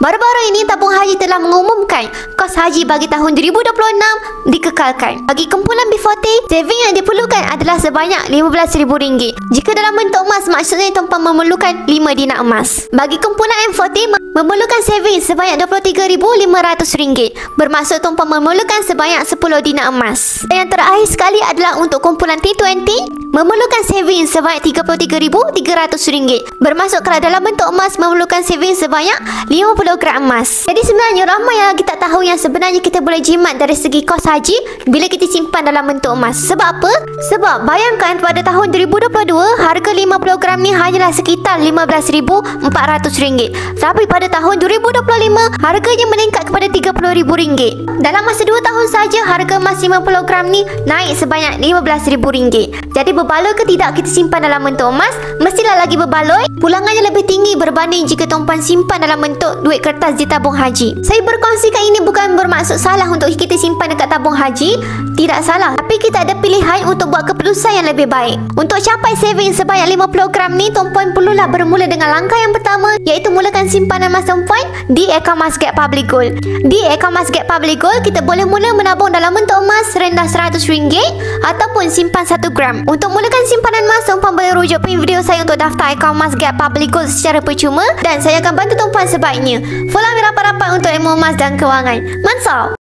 Baru-baru ini tabung haji telah mengumumkan kos haji bagi tahun 2026 dikekalkan. Bagi kumpulan B40, saving yang diperlukan adalah sebanyak RM15,000. Jika dalam bentuk emas, maksudnya tuan-puan memerlukan 5 dinar emas. Bagi kumpulan M40, memerlukan saving sebanyak RM23,500. Bermaksud tuan-puan memerlukan sebanyak 10 dinar emas. Dan yang terakhir sekali adalah untuk kumpulan T20, memerlukan saving sebanyak RM33,300. Bermaksud kalau dalam bentuk emas memerlukan saving sebanyak 50 gram emas. Jadi sebenarnya ramai yang lagi tak tahu yang sebenarnya kita boleh jimat dari segi kos haji bila kita simpan dalam bentuk emas. Sebab apa? Sebab bayangkan pada tahun 2022 harga 50 gram ni hanyalah sekitar RM15,400. Tapi pada tahun 2025 harganya meningkat kepada RM30,000. Dalam masa 2 tahun saja harga emas 50 gram ni naik sebanyak RM15,000. Jadi berbaloi ke tidak kita simpan dalam bentuk emas? Mestilah lagi berbaloi. Pulangannya lebih tinggi berbanding jika tuan-puan simpan dalam bentuk duit kertas di tabung haji. Saya berkongsikan ini bukan bermaksud salah untuk kita simpan dekat tabung haji. Tidak salah. Tapi kita ada pilihan untuk buat keputusan yang lebih baik. Untuk capai saving sebanyak 50 gram ni, tuan-puan perlulah bermula dengan langkah yang pertama, iaitu mulakan simpanan emas tuan-puan di akaun Masgap Public Gold. Di akaun Masgap Public Gold, kita boleh mula menabung dalam bentuk emas rendah RM100 ataupun simpan 1 gram. Untuk mulakan simpanan emas, tuan-puan boleh rujuk pin video saya untuk daftar akaun Masgap Public Gold secara percuma dan saya akan bantu tuan-puan sebaiknya. Follow kami rapat-rapat untuk ilmu emas dan kewangan. Mansal!